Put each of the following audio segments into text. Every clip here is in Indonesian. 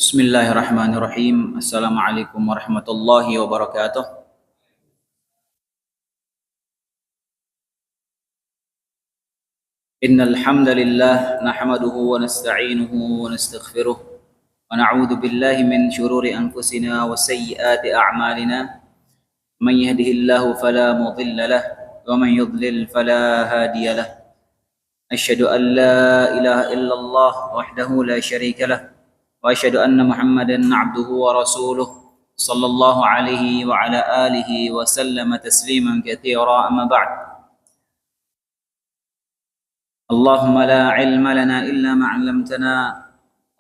Bismillahirrahmanirrahim. Assalamualaikum warahmatullahi wabarakatuh. Innal hamdalillah nahmaduhu wa nasta'inuhu wa nastaghfiruh wa na'udzu billahi min shururi anfusina wa sayyiati a'malina. Man yahdihillahu fala mudilla lahu wa man yudlil fala hadiya lahu. Asyhadu an la ilaha illallah wahdahu la syarika lahu wa asyhadu anna Muhammadan 'abduhu wa rasuluh sallallahu alaihi wa ala alihi wa sallama tasliman katsira amma ba'd. Allahumma la 'ilma lana illa ma 'allamtana.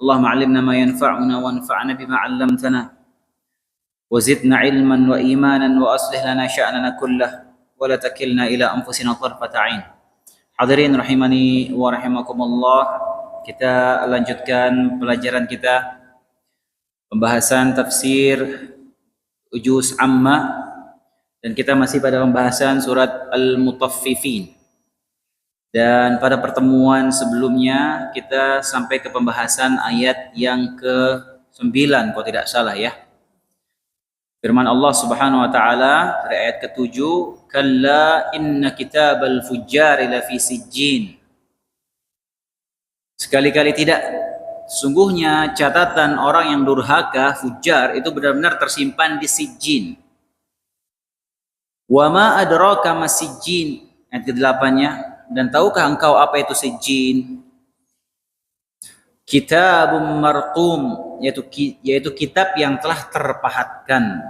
Allahumma 'allimna ma yanfa'una wanfa'na bima 'allamtana. Wa zidna 'ilman wa imanan wa aslih lana sya'nana kullah wa la takilna ila anfusina tarfata 'ain. Hadirin rahimani wa rahimakumullah, kita lanjutkan pelajaran kita pembahasan tafsir Juz Amma, dan kita masih pada pembahasan surat Al-Mutaffifin. Dan pada pertemuan sebelumnya kita sampai ke pembahasan ayat yang ke-9 kalau tidak salah ya. Firman Allah Subhanahu wa taala dari ayat ke-7, "Kalla inna kitabal fujjari lafi sijjin." Sekali-kali tidak, sungguhnya catatan orang yang durhaka, fujar, itu benar-benar tersimpan di sijjin. Wa ma adraka masijjin, ayat ke-8-nya, dan tahukah engkau apa itu sijjin? Kitabum marqum, yaitu kitab yang telah terpahatkan.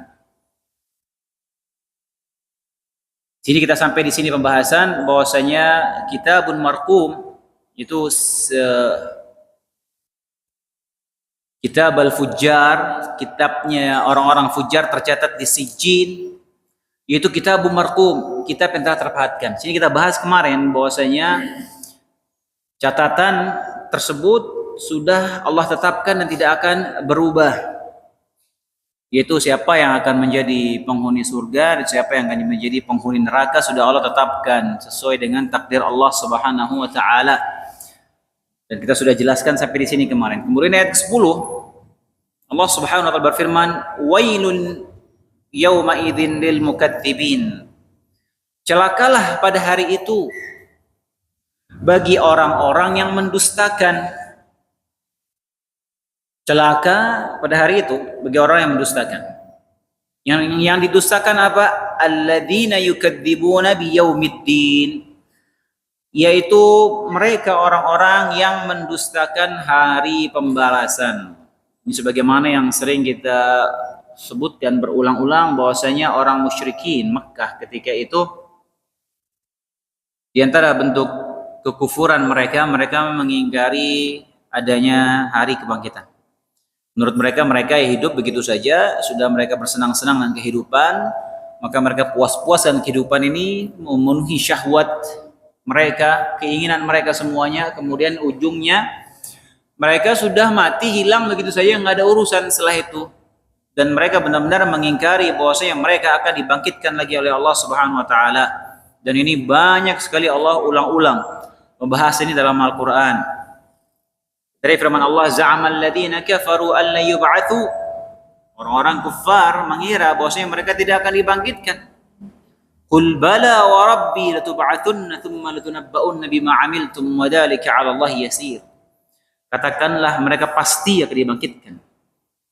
Sini kita sampai di sini pembahasan bahwasanya kitabun marqum itu kitab al-fujjar, kitabnya orang-orang fujar tercatat di sijjin, yaitu kitabun marqum, kitab yang telah terpahatkan. Sini kita bahas kemarin bahwasanya catatan tersebut sudah Allah tetapkan dan tidak akan berubah, yaitu siapa yang akan menjadi penghuni surga dan siapa yang akan menjadi penghuni neraka sudah Allah tetapkan sesuai dengan takdir Allah Subhanahu wa taala. Dan kita sudah jelaskan sampai di sini kemarin. Kemudian ayat 10 Allah Subhanahu wa taala berfirman, "Wailun yauma idzin lil mukatsibin." Celakalah pada hari itu bagi orang-orang yang mendustakan. Celaka pada hari itu bagi orang yang mendustakan. Yang didustakan apa? Alladzina yukadzibuna biyaumiddin, yaitu mereka orang-orang yang mendustakan hari pembalasan. Ini sebagaimana yang sering kita sebutkan berulang-ulang bahwasanya orang musyrikin Makkah ketika itu di antara bentuk kekufuran mereka mengingkari adanya hari kebangkitan. Menurut mereka yang hidup begitu saja, sudah mereka bersenang-senang dengan kehidupan, maka mereka puas-puas dengan kehidupan ini, memenuhi syahwat mereka, keinginan mereka semuanya, kemudian ujungnya mereka sudah mati, hilang begitu saja, nggak ada urusan setelah itu. Dan mereka benar-benar mengingkari bahwasanya mereka akan dibangkitkan lagi oleh Allah Subhanahu wa taala. Dan ini banyak sekali Allah ulang-ulang membahas ini dalam Al-Qur'an. Dari firman Allah, "Za'amal ladzina kafaru an la yub'atsu." Orang-orang kufar mengira bahwasanya mereka tidak akan dibangkitkan. Qul bala wa rabbi latub'atsunna tsumma latunabba'unna bima 'amiltum wa dzalika 'ala Allah yasir. Katakanlah mereka pasti akan dibangkitkan.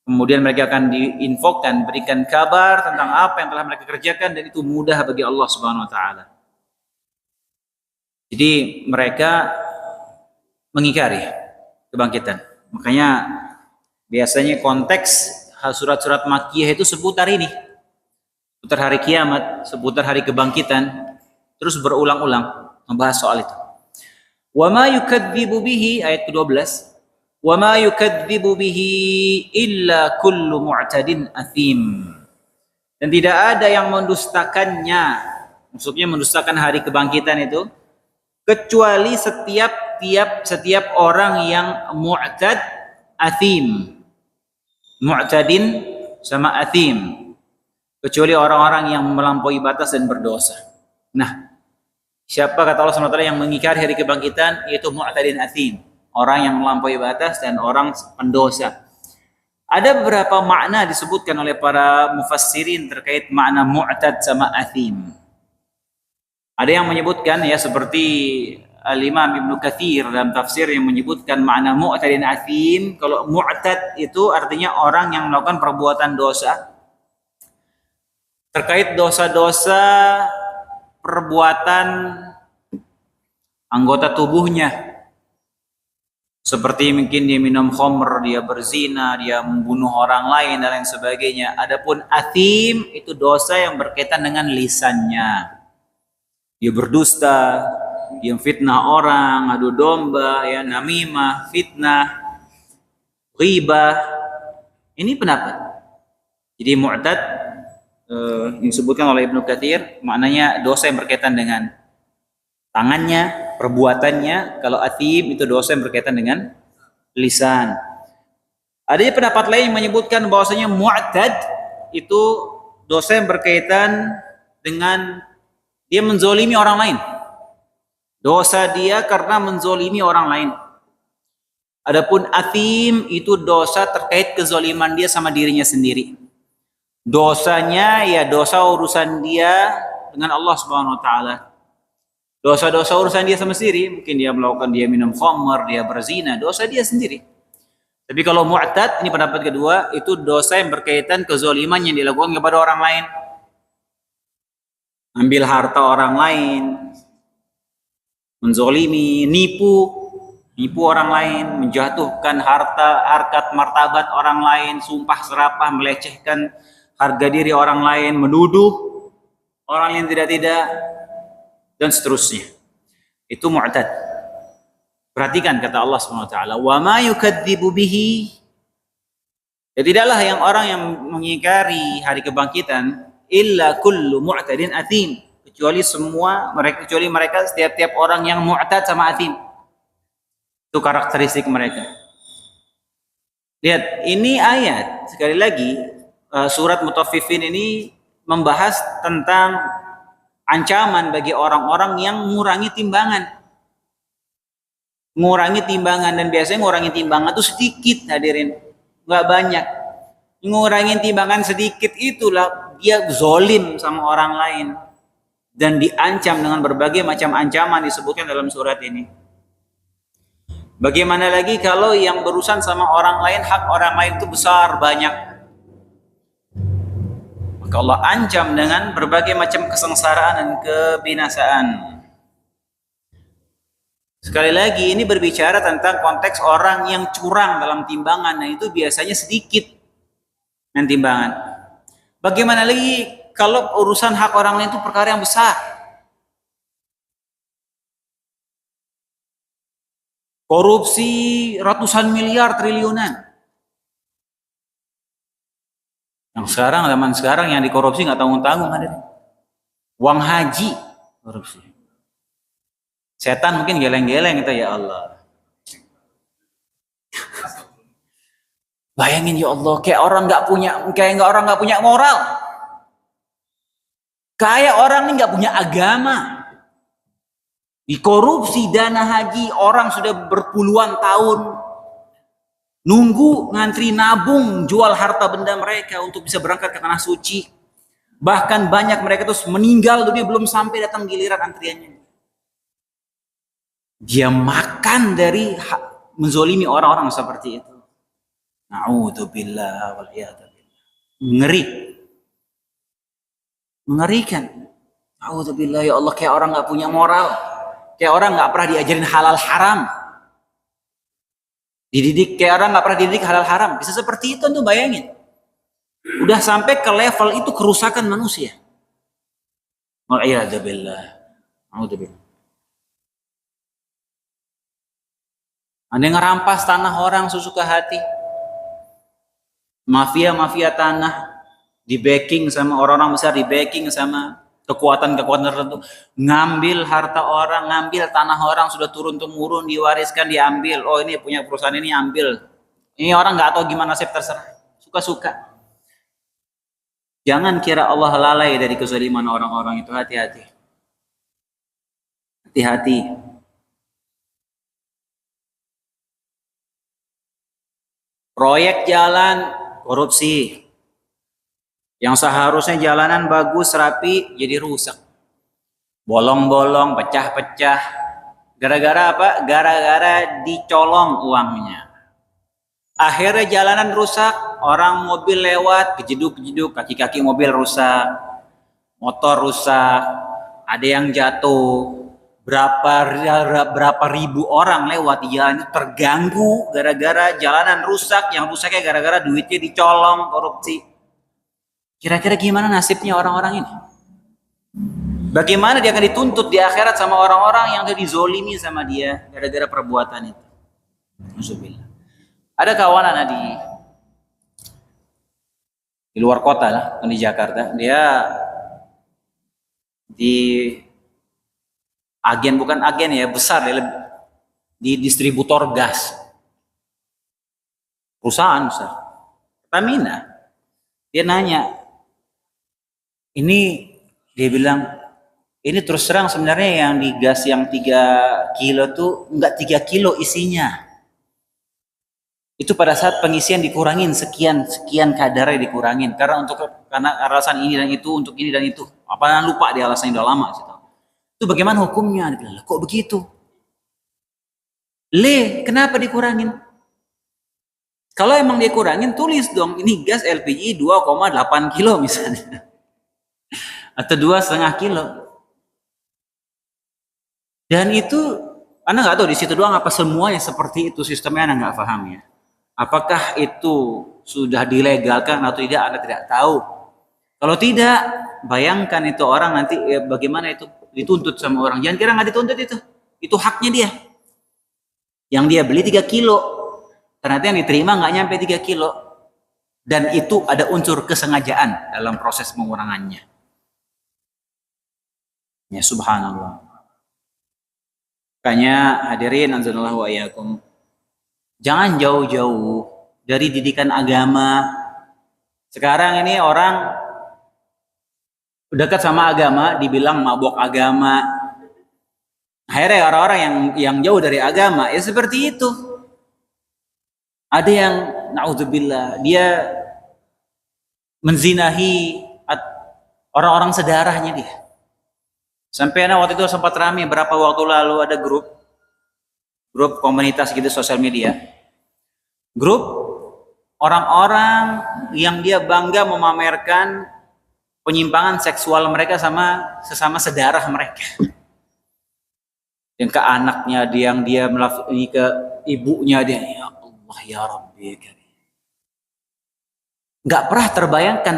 Kemudian mereka akan diinfokan, berikan kabar tentang apa yang telah mereka kerjakan, dan itu mudah bagi Allah Subhanahu wa taala. Jadi mereka mengingkari kebangkitan. Makanya biasanya konteks surat-surat Makkiyah itu seputar ini. Seputar hari kiamat, seputar hari kebangkitan, terus berulang-ulang. membahas soal itu. Wa ma yukadzibu bihi, ayat ke-12. Wa ma yukadzibu bihi illa kullu mu'tadin athim. Dan tidak ada yang mendustakannya, maksudnya mendustakan hari kebangkitan itu, kecuali setiap orang yang mu'tad, athim. Mu'tadin sama athim. Kecuali orang-orang yang melampaui batas dan berdosa. Nah, siapa kata Allah SWT yang mengingkari hari kebangkitan? Yaitu mu'tadin athim. Orang yang melampaui batas dan orang pendosa. Ada beberapa makna disebutkan oleh para mufassirin terkait makna mu'tad sama athim. Ada yang menyebutkan ya seperti Al-Imam Ibnu Katsir dalam tafsir yang menyebutkan makna mu'tadin athim. Kalau mu'tad itu artinya orang yang melakukan perbuatan dosa. Terkait dosa-dosa perbuatan anggota tubuhnya. Seperti mungkin dia minum khamr, dia berzina, dia membunuh orang lain dan lain sebagainya. Adapun athim itu dosa yang berkaitan dengan lisannya. Dia berdusta, dia fitnah orang, adu domba, ya namimah, fitnah, ghibah. Ini pendapat. Jadi mu'tad disebutkan oleh Ibnu Katsir maknanya dosa yang berkaitan dengan tangannya, perbuatannya. Kalau athim itu dosa yang berkaitan dengan lisan. Ada pendapat lain yang menyebutkan bahwasanya mu'tad itu dosa yang berkaitan dengan dia menzolimi orang lain. Dosa dia karena menzolimi orang lain. Adapun athim itu dosa terkait kezoliman dia sama dirinya sendiri. Dosanya ya dosa urusan dia dengan Allah Subhanahu wa taala. Dosa-dosa urusan dia sama sendiri, mungkin dia melakukan, dia minum khamr, dia berzina, dosa dia sendiri. Tapi kalau mu'tad, ini pendapat kedua, itu dosa yang berkaitan kezaliman yang dilakukan kepada orang lain. Ambil harta orang lain, menzolimi, nipu orang lain, menjatuhkan harta, harkat, martabat orang lain, sumpah serapah, melecehkan harga diri orang lain, menuduh orang yang tidak-tidak, dan seterusnya. Itu mu'tad. Perhatikan kata Allah SWT, wa ma yukadzibu bihi. Ya tidaklah yang orang yang mengingkari hari kebangkitan illa kullu mu'tadin athim, kecuali mereka setiap orang yang mu'tad sama athim. Itu karakteristik mereka. Lihat, ini ayat sekali lagi surat Mutaffifin ini membahas tentang ancaman bagi orang-orang yang mengurangi timbangan. Mengurangi timbangan, dan biasanya mengurangi timbangan itu sedikit, hadirin. Nggak banyak. Mengurangi timbangan sedikit itulah dia zolim sama orang lain. Dan diancam dengan berbagai macam ancaman disebutkan dalam surat ini. Bagaimana lagi kalau yang berurusan sama orang lain, hak orang lain itu besar, banyak. Maka Allah ancam dengan berbagai macam kesengsaraan dan kebinasaan. Sekali lagi ini berbicara tentang konteks orang yang curang dalam timbangan. Nah itu biasanya sedikit dengan timbangan. Bagaimana lagi kalau urusan hak orang lain itu perkara yang besar. Korupsi ratusan miliar, triliunan. Yang zaman sekarang yang dikorupsi nggak tanggung-tanggung, hadirin. Uang haji korupsi. Setan mungkin geleng-geleng itu, ya Allah. Bayangin ya Allah, kayak orang nggak punya moral. Kayak orang ini nggak punya agama. Dikorupsi dana haji, orang sudah berpuluhan tahun nunggu ngantri nabung jual harta benda mereka untuk bisa berangkat ke tanah suci. Bahkan banyak mereka terus meninggal dunia belum sampai datang giliran antriannya. Dia makan dari menzolimi orang-orang seperti itu. Na'udzubillah wal iyadzubillah. Ngeri. Mengerikan. Na'udzubillah, ya Allah, kayak orang nggak punya moral. Kayak orang nggak pernah diajarin halal haram. Dididik kayak orang nggak pernah dididik halal haram. Bisa seperti itu tuh, bayangin. Udah sampai ke level itu kerusakan manusia. Wa'iyadzubillah. A'udzubillah. Ada yang ngerampas tanah orang sesuka hati. Mafia-mafia tanah di backing sama orang-orang besar, di backing sama kekuatan-kekuatan tertentu, ngambil harta orang, ngambil tanah orang, sudah turun temurun, diwariskan, diambil. Oh, ini punya perusahaan ini, ambil. Ini orang nggak tahu gimana nasib, terserah, suka-suka. Jangan kira Allah lalai dari kezaliman orang-orang itu. Hati-hati, hati-hati. Proyek jalan, korupsi. Yang seharusnya jalanan bagus, rapi, jadi rusak. Bolong-bolong, pecah-pecah. Gara-gara apa? Gara-gara dicolong uangnya. Akhirnya jalanan rusak, orang mobil lewat, kejeduk-kejeduk, kaki-kaki mobil rusak, motor rusak, ada yang jatuh, berapa ribu orang lewat di jalan itu terganggu gara-gara jalanan rusak, yang rusaknya gara-gara duitnya dicolong, korupsi. Kira-kira gimana nasibnya orang-orang ini? Bagaimana dia akan dituntut di akhirat sama orang-orang yang sudah dizolimi sama dia gara-gara perbuatan itu? Alhamdulillah. Ada kawan anak di luar kota lah, di Jakarta. Dia di agen, bukan agen ya, besar ya, di distributor gas. Perusahaan besar. Pertamina. Dia nanya, dia bilang, ini terus terang sebenarnya yang di gas yang 3 kilo tuh enggak 3 kilo isinya. Itu pada saat pengisian dikurangin sekian kadarnya dikurangin karena alasan ini dan itu, untuk ini dan itu. Apalagi lupa dia alasannya, udah lama sih. Itu bagaimana hukumnya? Dia bilang, kok begitu? Kenapa dikurangin? Kalau emang dikurangin, tulis dong, ini gas LPG 2,8 kilo misalnya. Atau 2,5 kilo. Dan itu, Anda nggak tahu di situ doang apa semuanya seperti itu sistemnya, Anda nggak paham ya. Apakah itu sudah dilegalkan atau tidak, Anda tidak tahu. Kalau tidak, bayangkan itu orang nanti bagaimana itu dituntut sama orang. Jangan kira nggak dituntut itu haknya dia. Yang dia beli 3 kilo, ternyata yang diterima nggak nyampe 3 kilo. Dan itu ada unsur kesengajaan dalam proses pengurangannya. Ya subhanallah. Makanya hadirin azanallahu wa iyyakum, jangan jauh-jauh dari didikan agama. Sekarang ini orang dekat sama agama dibilang mabok agama. Akhirnya orang-orang yang jauh dari agama ya seperti itu. Ada yang naudzubillah dia menzinahi orang-orang sedarahnya dia. Sampai waktu itu sempat rame berapa waktu lalu, ada grup komunitas gitu, sosial media. Grup orang-orang yang dia bangga memamerkan penyimpangan seksual mereka sama sesama sedarah mereka. Yang ke anaknya, yang dia ini ke ibunya dia, ya Allah ya Rabbi. Nggak pernah terbayangkan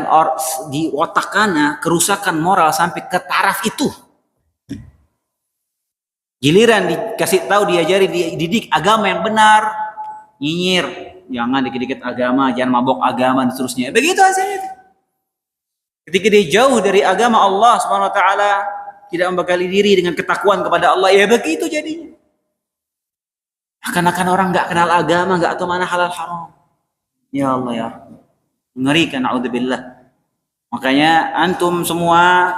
di otaknya kerusakan moral sampai ke taraf itu. Giliran dikasih tahu, diajari, dididik agama yang benar, nyinyir, jangan dikit-dikit agama, jangan mabok agama dan seterusnya. Begitu hasilnya. Ketika dia jauh dari agama Allah Subhanahu wa taala, tidak membekali diri dengan ketakwaan kepada Allah, ya begitu jadinya. Akan-akan orang nggak kenal agama, nggak tahu mana halal haram. Ya Allah ya. Mengerikan, naudzubillah. Makanya antum semua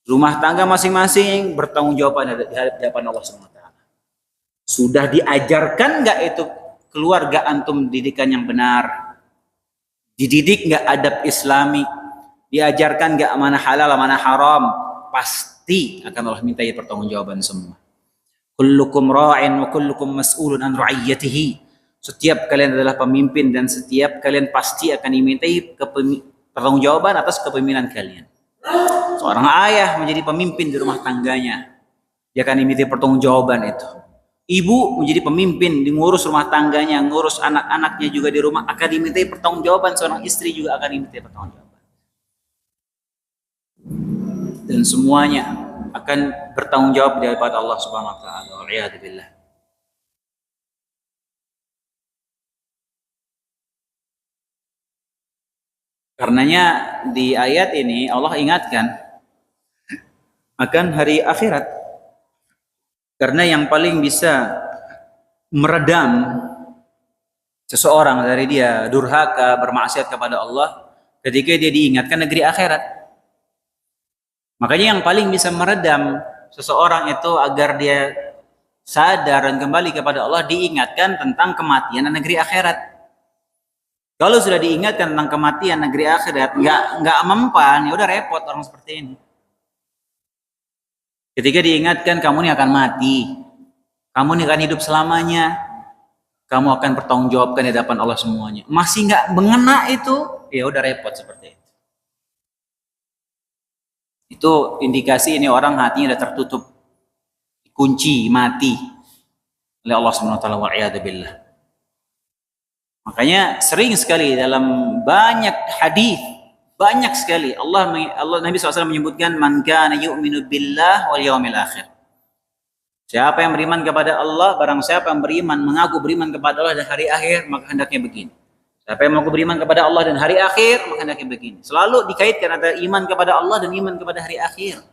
rumah tangga masing-masing bertanggung jawab di hadapan Allah Subhanahu wa taala. Sudah diajarkan nggak itu keluarga antum didikan yang benar? Dididik nggak adab Islami? Diajarkan nggak mana halal mana haram? Pasti akan Allah mintai pertanggungjawaban semua. Kullukum ra'in wa kullukum mas'ulun an ra'iyatihi. Setiap kalian adalah pemimpin dan setiap kalian pasti akan dimintai pertanggungjawaban atas kepemimpinan kalian. Seorang ayah menjadi pemimpin di rumah tangganya, dia akan dimintai pertanggungjawaban itu. Ibu menjadi pemimpin di ngurus rumah tangganya, ngurus anak-anaknya juga di rumah, akan dimintai pertanggungjawaban. Seorang istri juga akan dimintai pertanggungjawaban. Dan semuanya akan bertanggung jawab di hadapan Allah Subhanahu wa taala. Waliyadzubillah. Karenanya di ayat ini Allah ingatkan akan hari akhirat. Karena yang paling bisa meredam seseorang dari dia durhaka, bermaksiat kepada Allah ketika dia diingatkan negeri akhirat. Makanya yang paling bisa meredam seseorang itu agar dia sadar dan kembali kepada Allah diingatkan tentang kematian dan negeri akhirat. Kalau sudah diingatkan tentang kematian negeri akhirat, nggak mempan, ya udah repot orang seperti ini. Ketika diingatkan kamu ini akan mati, kamu ini akan hidup selamanya, kamu akan bertanggungjawabkan di hadapan Allah semuanya. Masih nggak mengena itu, ya udah repot seperti itu. Itu indikasi ini orang hatinya udah tertutup, kunci, mati oleh Allah Subhanahu wa taala, wa'iyadzubillah. Makanya sering sekali dalam banyak hadis, banyak sekali Allah Nabi SAW menyebutkan man kana yu'minu billah wal yawmil akhir. Siapa yang beriman kepada Allah, barang siapa yang beriman, mengaku beriman kepada Allah dan hari akhir, maka hendaknya begini. Siapa yang mengaku beriman kepada Allah dan hari akhir, maka hendaknya begini. Selalu dikaitkan antara iman kepada Allah dan iman kepada hari akhir.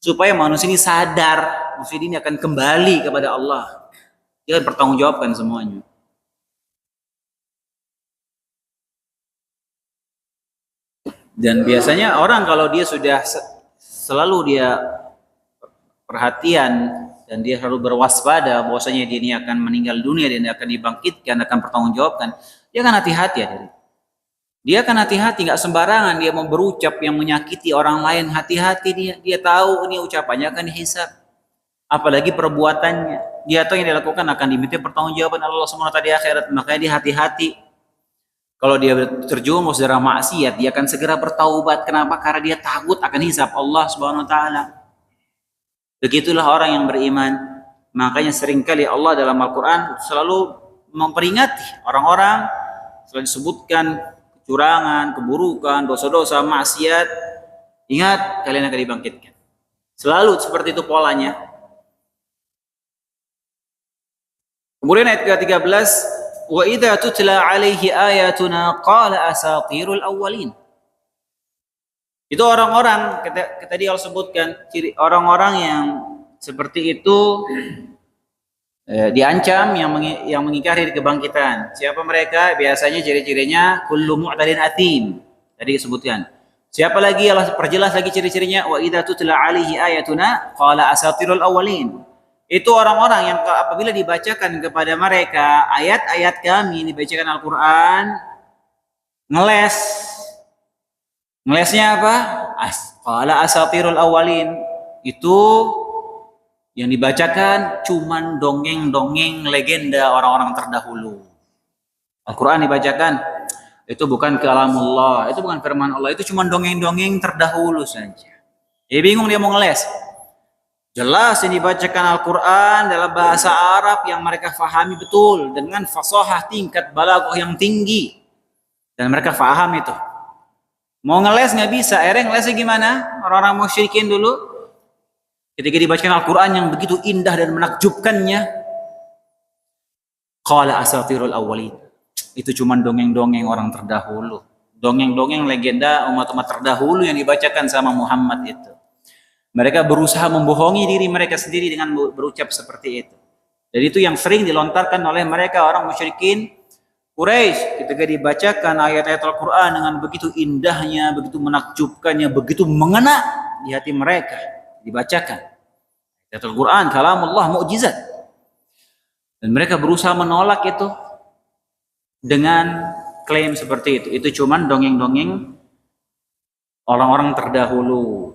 Supaya manusia ini sadar, manusia ini akan kembali kepada Allah. Dia akan bertanggungjawabkan semuanya. Dan biasanya orang kalau dia sudah selalu dia perhatian dan dia selalu berwaspada bahwasanya dia ini akan meninggal dunia dan dia akan dibangkitkan, akan bertanggungjawabkan, dia akan hati-hati ya. Dia akan hati-hati, nggak sembarangan dia mau berucap yang menyakiti orang lain, hati-hati dia tahu ini ucapannya akan dihisab. Apalagi perbuatannya, dia tahu yang dilakukan akan diminta pertanggungjawaban Allah Subhanahu wa taala di akhirat, makanya dia hati-hati. Kalau dia terjumus dalam maksiat, dia akan segera bertaubat. Kenapa? Karena dia takut akan hisab Allah Subhanahu wa taala. Begitulah orang yang beriman. Makanya seringkali Allah dalam Al-Qur'an selalu memperingati orang-orang, selalu disebutkan kecurangan, keburukan, dosa-dosa, maksiat. Ingat, kalian akan dibangkitkan. Selalu seperti itu polanya. Kemudian ayat ke-13, wa idza tutla alaihi ayatuna qala asatirul awwalin. Itu orang-orang tadi Allah sebutkan ciri orang-orang yang seperti itu diancam yang mengingkari kebangkitan. Siapa mereka? Biasanya ciri-cirinya kullu mu'tadin atim. Tadi disebutkan. Siapa lagi? Allah perjelas lagi ciri-cirinya, wa idza tutla alaihi ayatuna qala asatirul awwalin. Itu orang-orang yang apabila dibacakan kepada mereka ayat-ayat kami, dibacakan Al-Quran, ngeles. Ngelesnya apa? Qala asatirul awwalin. Itu yang dibacakan cuman dongeng-dongeng legenda orang-orang terdahulu. Al-Quran dibacakan, itu bukan kalamullah, itu bukan firman Allah, itu cuman dongeng-dongeng terdahulu saja. Dia bingung dia mau ngeles. Jelas ini dibacakan Al-Quran dalam bahasa Arab yang mereka fahami betul dengan fasahah tingkat balaghah yang tinggi dan mereka faham itu. Mau ngeles nggak bisa, ngelesnya gimana? Orang-orang musyrikin dulu ketika dibacakan Al-Quran yang begitu indah dan menakjubkannya, qala asatirul awwalin. Itu cuma dongeng-dongeng orang terdahulu, dongeng-dongeng legenda umat-umat terdahulu yang dibacakan sama Muhammad itu. Mereka berusaha membohongi diri mereka sendiri dengan berucap seperti itu. Dan itu yang sering dilontarkan oleh mereka orang musyrikin Quraisy ketika dibacakan ayat-ayat Al-Quran dengan begitu indahnya, begitu menakjubkannya, begitu mengena di hati mereka. Dibacakan ayat Al-Quran, kalamullah, mukjizat. Dan mereka berusaha menolak itu dengan klaim seperti itu. Itu cuman dongeng-dongeng orang-orang terdahulu.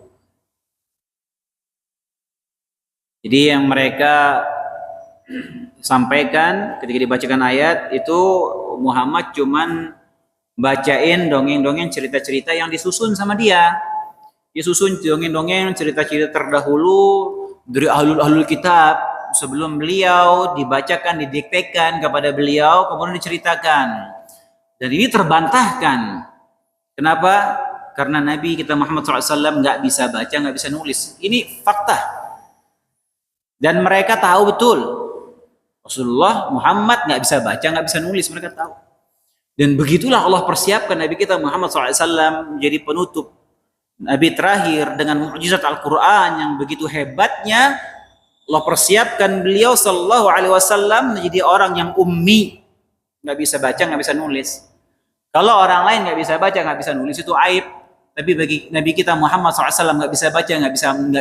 Jadi yang mereka sampaikan ketika dibacakan ayat itu Muhammad cuman bacain dongeng-dongeng cerita-cerita yang disusun sama dia. Dia susun dongeng-dongeng cerita-cerita terdahulu dari ahlul kitab sebelum beliau dibacakan, didiktekan kepada beliau, kemudian diceritakan. Dan ini terbantahkan. Kenapa? Karena Nabi kita Muhammad SAW nggak bisa baca, nggak bisa nulis. Ini fakta. Dan mereka tahu betul Rasulullah Muhammad nggak bisa baca, nggak bisa nulis, mereka tahu. Dan begitulah Allah persiapkan Nabi kita Muhammad SAW menjadi penutup, Nabi terakhir dengan mukjizat Al-Quran yang begitu hebatnya. Allah persiapkan beliau Sallallahu Alaihi Wasallam menjadi orang yang ummi, nggak bisa baca, nggak bisa nulis. Kalau orang lain nggak bisa baca, nggak bisa nulis itu aib. Tapi bagi Nabi kita Muhammad SAW nggak bisa baca, nggak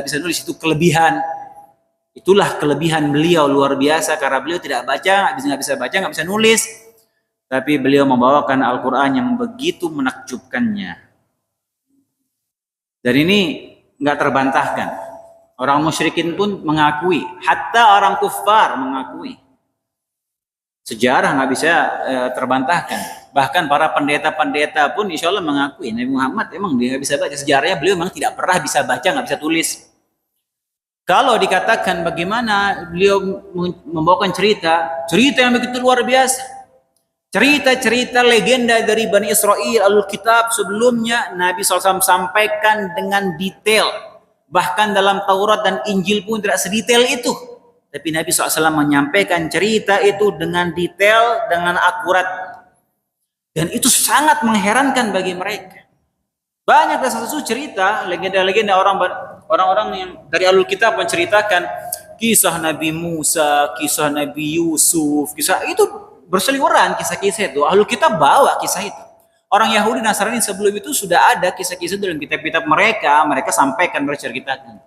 bisa nulis itu kelebihan. Itulah kelebihan beliau luar biasa karena beliau tidak baca, nggak bisa baca, nggak bisa nulis. Tapi beliau membawakan Al-Quran yang begitu menakjubkannya. Dan ini nggak terbantahkan. Orang musyrikin pun mengakui, hatta orang kufar mengakui. Sejarah nggak bisa terbantahkan. Bahkan para pendeta-pendeta pun insya Allah mengakui Nabi Muhammad emang dia nggak bisa baca. Sejarahnya beliau memang tidak pernah bisa baca, nggak bisa tulis. Kalau dikatakan bagaimana beliau membawakan cerita yang begitu luar biasa. Cerita-cerita legenda dari Bani Israel, Alkitab sebelumnya Nabi SAW sampaikan dengan detail. Bahkan dalam Taurat dan Injil pun tidak sedetail itu. Tapi Nabi SAW menyampaikan cerita itu dengan detail, dengan akurat. Dan itu sangat mengherankan bagi mereka. Banyak satu cerita, legenda-legenda orang-orang yang dari Alkitab menceritakan kisah Nabi Musa, kisah Nabi Yusuf, kisah itu berseliweran kisah-kisah itu. Alkitab bawa kisah itu. Orang Yahudi Nasrani sebelum itu sudah ada kisah-kisah dalam kitab-kitab mereka sampaikan, berceritakan.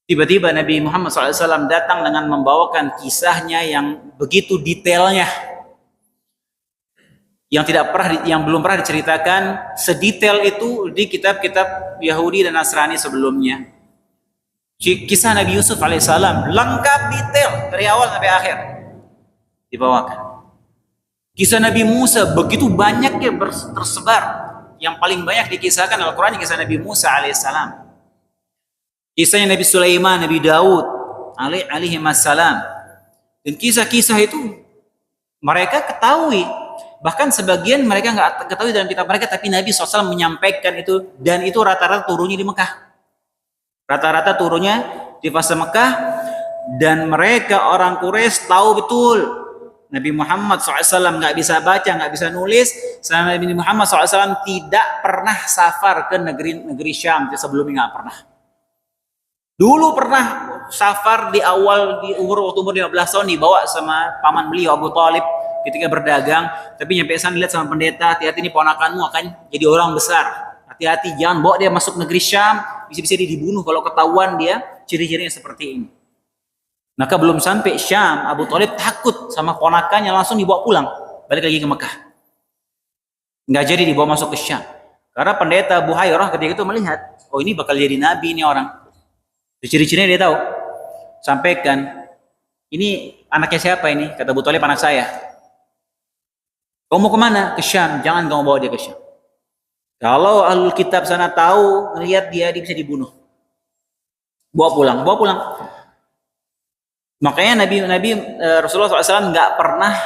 Tiba-tiba Nabi Muhammad SAW datang dengan membawakan kisahnya yang begitu detailnya, yang belum pernah diceritakan sedetail itu di kitab-kitab Yahudi dan Nasrani sebelumnya. Kisah Nabi Yusuf alaihissalam lengkap detail dari awal sampai akhir dibawakan. Kisah Nabi Musa begitu banyaknya tersebar. Yang paling banyak dikisahkan Al-Quran kisah Nabi Musa alaihissalam. Kisahnya Nabi Sulaiman, Nabi Daud alaihi wassalam. Dan kisah-kisah itu mereka ketahui. Bahkan sebagian mereka nggak ketahui dalam kitab mereka, tapi Nabi SAW menyampaikan itu, dan itu rata-rata turunnya di Mekah. Rata-rata turunnya di fase Mekah, dan mereka orang Quraisy tahu betul Nabi Muhammad SAW nggak bisa baca, nggak bisa nulis. Nabi Muhammad SAW tidak pernah safar ke negeri Syam sebelumnya, nggak pernah. Dulu pernah safar di umur 15 tahun dibawa sama paman beliau Abu Talib ketika berdagang, tapi nyampe sana lihat sama pendeta, hati-hati nih ponakanmu akan jadi orang besar. Hati-hati, jangan bawa dia masuk negeri Syam, bisa-bisa dia dibunuh kalau ketahuan dia ciri-cirinya seperti ini. Maka belum sampai Syam, Abu Talib takut sama ponakannya, langsung dibawa pulang, balik lagi ke Mekah. Nggak jadi dibawa masuk ke Syam. Karena pendeta Buhairah ketika itu melihat, oh ini bakal jadi nabi ini orang. Ciri-cirinya dia tahu. Sampaikan, ini anaknya siapa ini? Kata Abu Talib, anak saya. Kamu mau kemana? Ke Syam. Jangan kamu bawa dia ke Syam. Kalau Ahlul Kitab sana tahu, melihat dia bisa dibunuh. Bawa pulang. Makanya Rasulullah SAW nggak pernah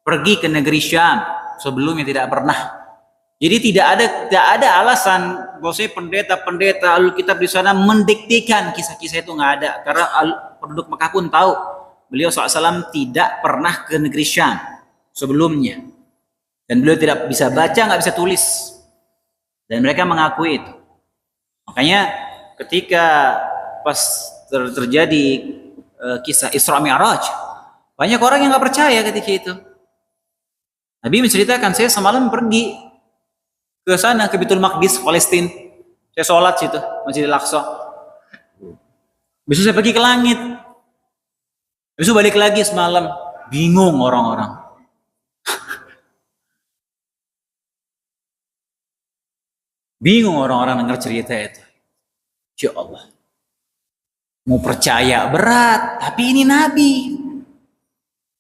pergi ke negeri Syam sebelumnya, tidak pernah. Jadi tidak ada alasan bahwasanya pendeta-pendeta Ahlul Kitab di sana mendiktikan kisah-kisah itu, nggak ada. Karena penduduk Mekah pun tahu beliau SAW tidak pernah ke negeri Syam sebelumnya, dan beliau tidak bisa baca, nggak bisa tulis, dan mereka mengakui itu. Makanya ketika pas terjadi kisah Isra Mi'raj, banyak orang yang nggak percaya ketika itu. Nabi menceritakan, saya semalam pergi ke sana, ke Baitul Maqdis, Palestina. Saya sholat situ, Masjidil Aqsa. Besok saya pergi ke langit. Besok balik lagi semalam. Bingung orang-orang. Bingung orang-orang dengar cerita itu. Ya Allah. Mau percaya berat, tapi ini Nabi.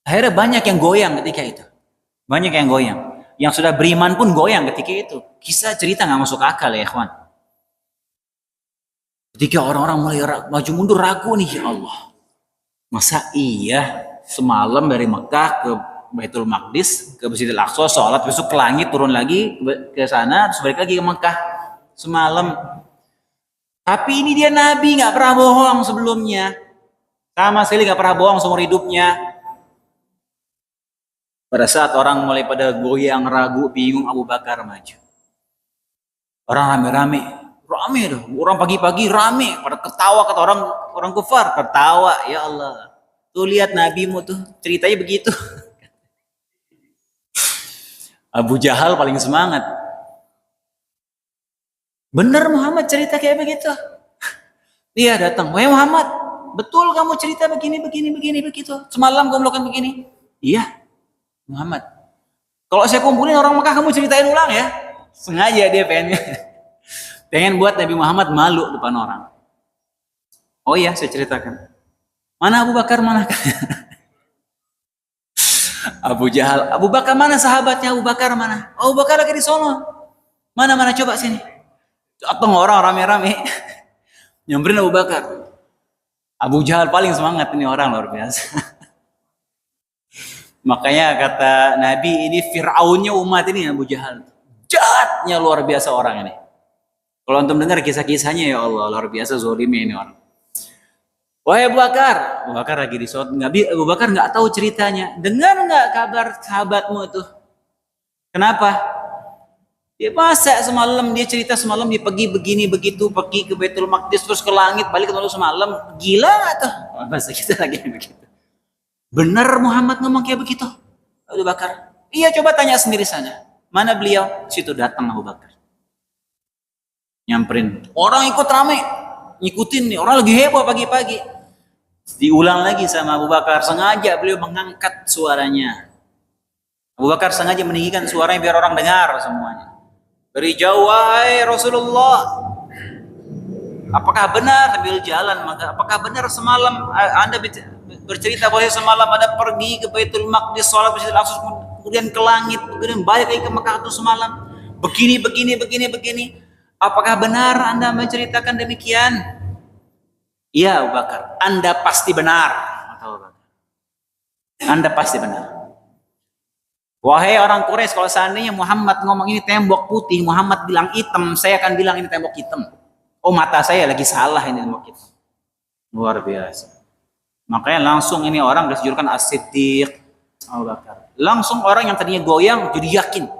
Akhirnya banyak yang goyang ketika itu. Banyak yang goyang. Yang sudah beriman pun goyang ketika itu. Kisah cerita nggak masuk akal ya ikhwan. Ketika orang-orang mulai maju mundur ragu nih, ya Allah. Masa iya semalam dari Mekah ke Baitul Maqdis, ke Masjidil Aqsa, sholat, besok ke langit, turun lagi ke sana, terus balik lagi ke Mekah semalam. Tapi ini dia Nabi, nggak pernah bohong sebelumnya. Sama sekali nggak pernah bohong seumur hidupnya. Pada saat orang mulai pada goyang, ragu, bingung, Abu Bakar maju. Orang rame-rame, rame tuh. Orang pagi-pagi rame, pada ketawa kata orang kufar, ketawa, ya Allah. Tuh lihat nabimu tuh, ceritanya begitu. Abu Jahal paling semangat. Benar Muhammad cerita kayak begitu. Dia datang, wahai Muhammad, betul kamu cerita begini begitu. Semalam kamu melakukan begini. Iya, Muhammad. Kalau saya kumpulin orang Mekah kamu ceritain ulang ya. Sengaja dia pengen buat Nabi Muhammad malu depan orang. Oh iya, saya ceritakan. Mana Abu Bakar, mana? Abu Jahal, Abu Bakar mana sahabatnya? Abu Bakar mana? Oh, Abu Bakar lagi di sono. Mana coba sini. Datang orang rame-rame. Nyamperin Abu Bakar. Abu Jahal paling semangat, ini orang luar biasa. Makanya kata Nabi, ini Fir'aunnya umat ini Abu Jahal. Jahatnya luar biasa orang ini. Kalau antum dengar kisah-kisahnya, ya Allah, luar biasa zolimnya ini orang. Wahai Abu Bakar lagi di sholat. Abu Bakar nggak tahu ceritanya. Dengar nggak kabar sahabatmu itu? Kenapa? Dia masa semalam, dia cerita semalam dia pergi begini begitu, pergi ke Baitul Maqdis terus ke langit, balik ke semalam. Gila nggak tuh? Masa kita lagi begitu? Benar Muhammad ngomong kayak begitu? Abu Bakar. Iya, coba tanya sendiri sana. Mana beliau? Situ datang Abu Bakar. Nyamperin. Orang ikut rame. Ngikutin nih. Orang lagi heboh pagi-pagi. Diulang lagi sama Abu Bakar. Sengaja beliau mengangkat suaranya. Abu Bakar sengaja meninggikan suaranya biar orang dengar semuanya. Beri jauh, wahai Rasulullah. Apakah benar sambil jalan? Maka apakah benar semalam Anda bercerita bahwa semalam Anda pergi ke Baitul Maqdis, sholat Masjidil Aqsa, kemudian ke langit, kemudian balik lagi ke Mekah itu semalam. Begini. Apakah benar Anda menceritakan demikian? Iya Abu Bakar, Anda pasti benar. Anda pasti benar. Wahai orang Quraisy, kalau seandainya Muhammad ngomong ini tembok putih, Muhammad bilang hitam, saya akan bilang ini tembok hitam. Oh, mata saya lagi salah, ini tembok hitam. Luar biasa. Makanya langsung ini orang disejurkan As-Siddiq Abu Bakar. Langsung orang yang tadinya goyang jadi yakin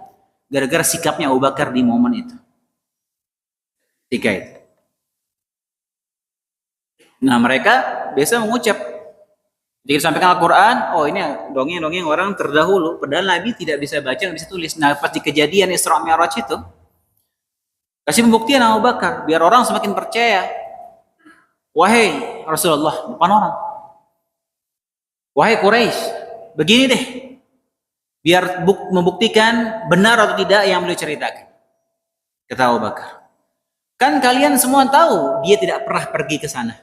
gara-gara sikapnya Abu Bakar di momen itu. Tiga itu. Nah, mereka biasa mengucap jika disampaikan Al-Quran, oh ini dongeng-dongeng orang terdahulu, padahal Nabi tidak bisa baca, tidak bisa tulis. Nah, pas di kejadian Isra Mi'raj itu, kasih pembuktian Abu Bakar, biar orang semakin percaya. Wahai Rasulullah, depan orang. Wahai Quraisy, begini deh, biar membuktikan benar atau tidak yang beliau ceritakan. Kata Abu Bakar, kan kalian semua tahu dia tidak pernah pergi ke sana.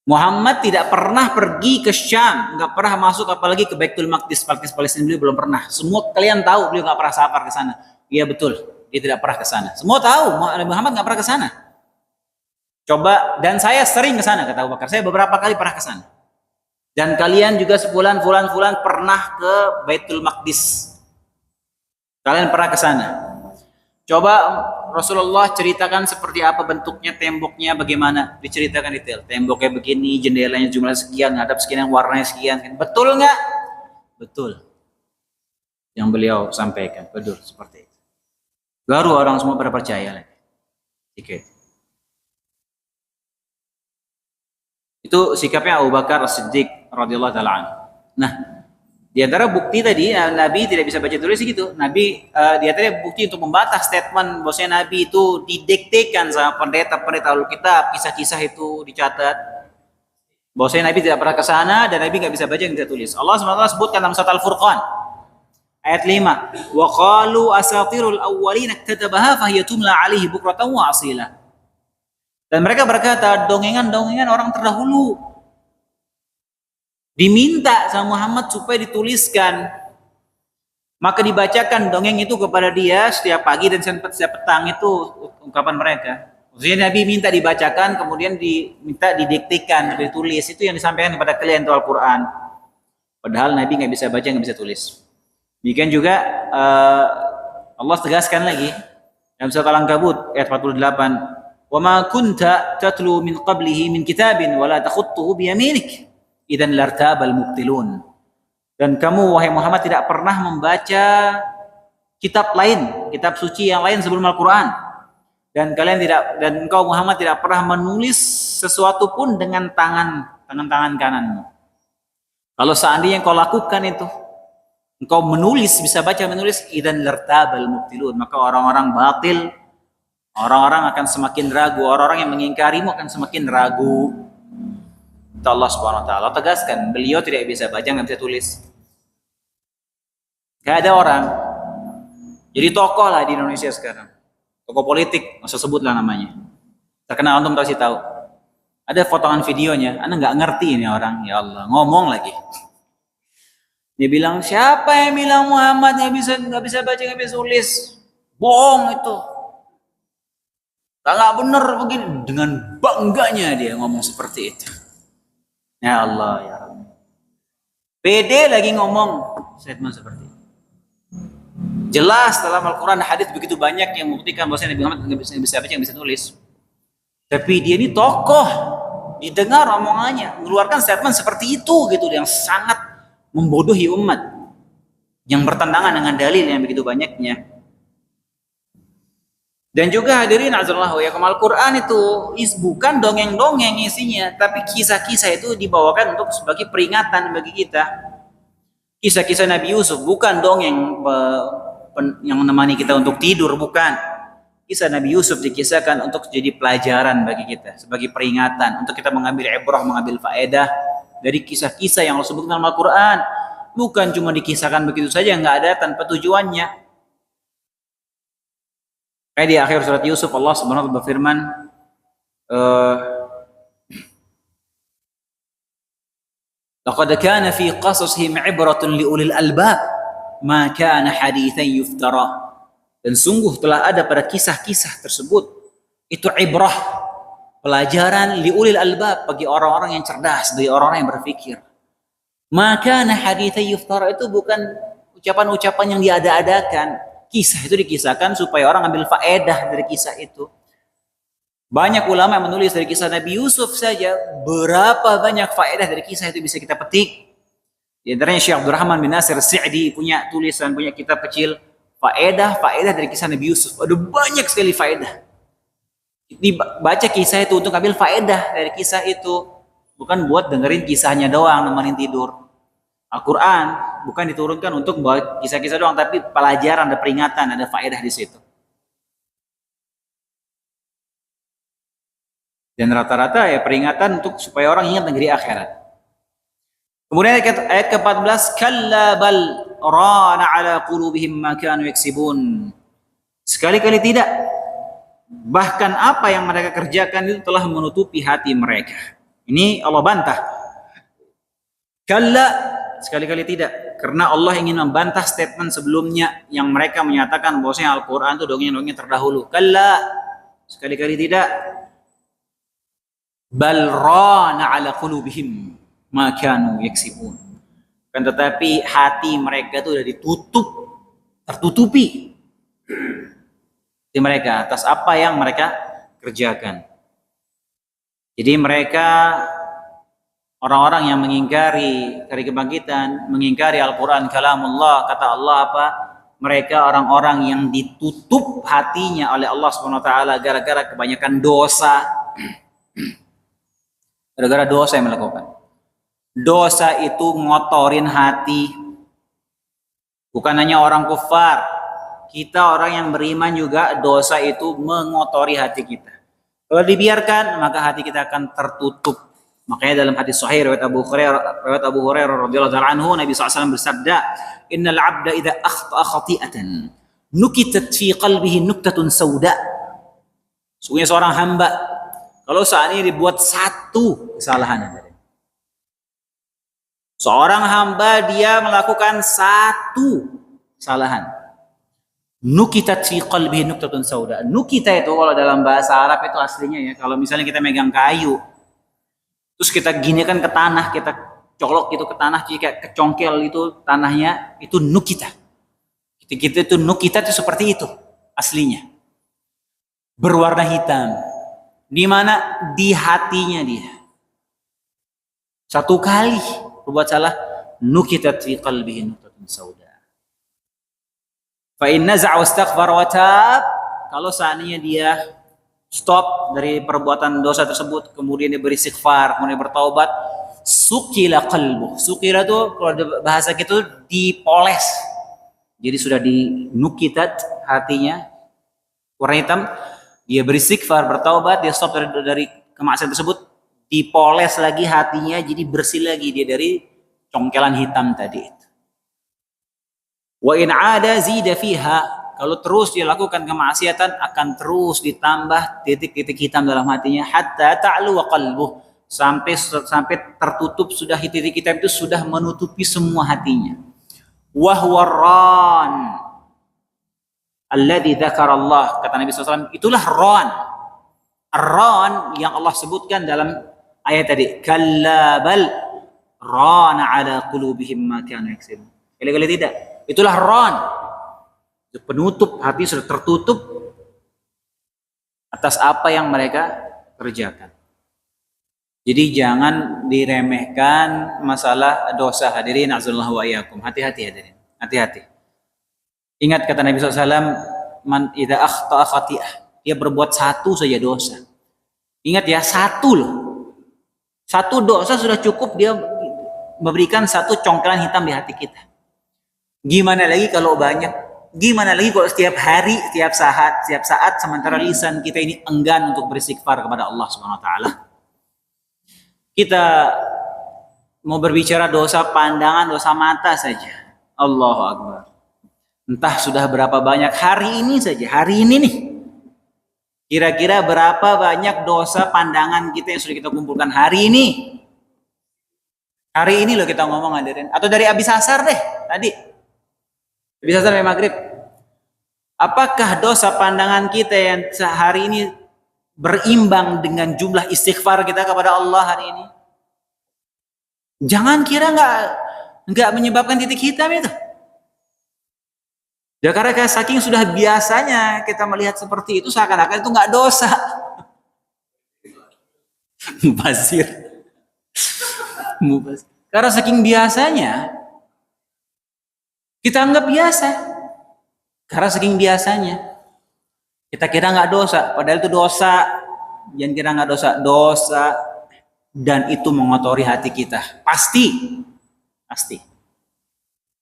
Muhammad tidak pernah pergi ke Syam, nggak pernah masuk apalagi ke Baitul Maqdis, Palestina, beliau belum pernah. Semua kalian tahu beliau nggak pernah safar ke sana. Iya betul, dia tidak pernah ke sana. Semua tahu Muhammad nggak pernah ke sana. Coba, dan saya sering ke sana, kata Abu Bakar. Saya beberapa kali pernah ke sana. Dan kalian juga sebulan pernah ke Baitul Maqdis. Kalian pernah ke sana. Coba Rasulullah ceritakan seperti apa bentuknya, temboknya bagaimana, diceritakan detail. Temboknya begini, jendelanya jumlah sekian, ngadap sekian, warnanya sekian. Betul nggak? Betul. Yang beliau sampaikan, betul seperti itu. Baru orang semua pada percaya lagi. Oke. Itu sikapnya Abu Bakar As-Siddiq radhiyallahu taala anhu. Nah, di antara bukti tadi Nabi tidak bisa baca tulis gitu. Nabi di antara bukti untuk membantah statement bahwasanya Nabi itu didiktekan sama pendeta-pendeta Alkitab, kisah-kisah itu dicatat. Bahwasanya Nabi tidak pernah ke sana dan Nabi nggak bisa baca, nggak bisa tulis. Allah SWT sebutkan dalam surat Al-Furqan ayat 5, wa qalu asatirul awwalin katabaha fahiya tumla alaihi bukratan wa asila. Dan mereka berkata dongengan-dongengan orang terdahulu diminta sama Muhammad supaya dituliskan, maka dibacakan dongeng itu kepada dia setiap pagi dan setiap petang. Itu ungkapan mereka. Maksudnya Nabi minta dibacakan, kemudian diminta didiktikan, ditulis. Itu yang disampaikan kepada kalian itu Al-Quran. Padahal Nabi nggak bisa baca, nggak bisa tulis. Demikian juga Allah tegaskan lagi dalam surat Al-Ankabut ayat 48, wa ma kunta tatlu min qablihi min kitabin wa la takhutuhu biyaminik idzan lartabal mubtilun. Dan kamu wahai Muhammad tidak pernah membaca kitab lain, kitab suci yang lain sebelum Al-Qur'an. Dan engkau Muhammad tidak pernah menulis sesuatu pun dengan tangan kananmu. Kalau seandainya engkau lakukan itu, engkau menulis, bisa baca menulis, idzan lartabal mubtilun, maka orang-orang batil, orang-orang akan semakin ragu, orang-orang yang mengingkarimu akan semakin ragu. Allah Subhanahu wa taala tegaskan, beliau tidak bisa baca, nggak bisa tulis. Gak ada orang. Jadi tokoh lah di Indonesia sekarang. Tokoh politik, masa sebutlah namanya. Terkenal, antum kasih tahu. Ada potongan videonya, Anda nggak ngerti ini orang, ya Allah, ngomong lagi. Dia bilang, siapa yang bilang Muhammad nggak bisa baca, nggak bisa tulis? Bohong itu. Nggak benar begini. Dengan bangganya dia ngomong seperti itu. Ya Allah, ya Rabbi. Pede lagi ngomong statement seperti itu. Jelas dalam Al-Quran hadis begitu banyak yang membuktikan bahwasanya Nabi Muhammad nggak bisa baca, nggak bisa tulis. Tapi dia ini tokoh, didengar omongannya, mengeluarkan statement seperti itu gitu, yang sangat membodohi umat, yang bertentangan dengan dalil yang begitu banyaknya. Dan juga hadirin azallahu ya, Al-Quran itu bukan dongeng-dongeng isinya, tapi kisah-kisah itu dibawakan untuk sebagai peringatan bagi kita. Kisah-kisah Nabi Yusuf bukan dongeng yang menemani kita untuk tidur, bukan. Kisah Nabi Yusuf dikisahkan untuk jadi pelajaran bagi kita, sebagai peringatan, untuk kita mengambil ibrah, mengambil faedah dari kisah-kisah yang Allah sebutkan dalam Al-Quran. Bukan cuma dikisahkan begitu saja, nggak ada tanpa tujuannya. Kayak di akhir surat Yusuf Allah Subhanahu wa taala berfirman, laqad kana fi qasasihim ibratun liulil albab ma kana haditsan yuftara. Dan sungguh telah ada pada kisah-kisah tersebut itu ibrah, pelajaran liulil albab, bagi orang-orang yang cerdas, bagi orang-orang yang berpikir. Ma kana haditsan yuftara itu bukan ucapan-ucapan yang diada-adakan. Kisah itu dikisahkan supaya orang ambil faedah dari kisah itu. Banyak ulama yang menulis dari kisah Nabi Yusuf saja, berapa banyak faedah dari kisah itu bisa kita petik. Di antaranya Syekh Abdurrahman bin Nasir Sa'di punya tulisan, punya kitab kecil, faedah dari kisah Nabi Yusuf. Ada banyak sekali faedah. Dibaca kisah itu untuk ambil faedah dari kisah itu, bukan buat dengerin kisahnya doang, nemenin tidur. Al-Quran bukan diturunkan untuk buat kisah-kisah doang, tapi pelajaran, ada peringatan, ada faedah di situ. Dan rata-rata ya peringatan untuk supaya orang ingat negeri akhirat. Kemudian ayat ke-14, kalla bal rana ala qulubihim ma kanu yaksibun. Sekali-kali tidak. Bahkan apa yang mereka kerjakan itu telah menutupi hati mereka. Ini Allah bantah. Kalla, sekali-kali tidak. Karena Allah ingin membantah statement sebelumnya yang mereka menyatakan bahwasanya Al-Quran itu dongeng-dongeng terdahulu. Kalla, sekali-kali tidak. Bal rana ala qulubihim ma kanu yaksibun. Kan tetapi hati mereka itu sudah tertutupi di mereka atas apa yang mereka kerjakan. Jadi mereka orang-orang yang mengingkari hari kebangkitan, mengingkari Al-Quran kalamullah, kata Allah apa? Mereka orang-orang yang ditutup hatinya oleh Allah Subhanahu wa taala gara-gara kebanyakan dosa. Gara-gara dosa yang melakukan. Dosa itu ngotorin hati. Bukan hanya orang kufar. Kita orang yang beriman juga dosa itu mengotori hati kita. Kalau dibiarkan maka hati kita akan tertutup. Makanya dalam hadis sahih riwayat Abu Hurairah radhiyallahu ta'ala anhu, Nabi SAW bersabda, "Innal 'abda idza akhta'a khati'atan nukitat fi qalbihi nuktatun sauda." Sungguhnya seorang hamba kalau saat ini dibuat satu kesalahan, seorang hamba dia melakukan satu kesalahan, nukitat fi qalbihi nuktatun sauda. Nukita itu kalau dalam bahasa Arab itu aslinya ya, kalau misalnya kita megang kayu terus kita ginikan ke tanah, kita colok gitu ke tanah, jika kecongkel itu tanahnya, itu nukita. Kita itu nukita itu seperti itu aslinya, berwarna hitam. Di mana? Di hatinya dia. Satu kali berbuat salah, nukitat fi qalbihi nuqtatun sauda. Fa in naza'a wastaghfara wa tab, kalau seandainya dia stop dari perbuatan dosa tersebut, kemudian dia beristighfar, kemudian bertaubat, sukila qalbuh. Sukila itu kalau bahasa kita dipoles. Jadi sudah dinukitat hatinya, warna hitam, dia beristighfar, bertaubat, dia stop dari kemaksiatan tersebut, dipoles lagi hatinya, jadi bersih lagi dia dari congkelan hitam tadi. Wa in ada zida fiha, kalau terus dia lakukan kemaksiatan akan terus ditambah titik-titik hitam dalam hatinya, hatta ta'lu wa qalbuh, sampai tertutup sudah titik hitam itu sudah menutupi semua hatinya. Wa huwa ran alladzi dzakara Allah, kata Nabi SAW, itulah ran. Ran yang Allah sebutkan dalam ayat tadi, kalla bal rana ala qulubihim ma kanu yaksibun. Kali-kali tidak. Itulah ran, penutup, hati sudah tertutup atas apa yang mereka kerjakan. Jadi jangan diremehkan masalah dosa, hadirin azallahu wa iyyakum. Hati-hati hadirin, hati-hati. Ingat kata Nabi SAW, man idza akhta'a khati'ah, dia berbuat satu saja dosa. Ingat ya, satu loh. Satu dosa sudah cukup dia memberikan satu congkelan hitam di hati kita. Gimana lagi kalau banyak? Gimana lagi kalau setiap hari, setiap saat sementara lisan kita ini enggan untuk beristighfar kepada Allah Subhanahu wa taala. Kita mau berbicara dosa pandangan, dosa mata saja. Allahu Akbar. Entah sudah berapa banyak hari ini saja, hari ini nih. Kira-kira berapa banyak dosa pandangan kita yang sudah kita kumpulkan hari ini? Hari ini loh kita ngomong, hadirin. Atau dari habis asar deh tadi. Bisa sampai maghrib. Apakah dosa pandangan kita yang sehari ini berimbang dengan jumlah istighfar kita kepada Allah hari ini? Jangan kira nggak menyebabkan titik hitam itu. Ya karena saking sudah biasanya kita melihat seperti itu, seakan-akan itu nggak dosa. Mubazir. Karena saking biasanya kita anggap biasa. Karena saking biasanya kita kira nggak dosa, padahal itu dosa. Jangan kira nggak dosa, dosa, dan itu mengotori hati kita. Pasti.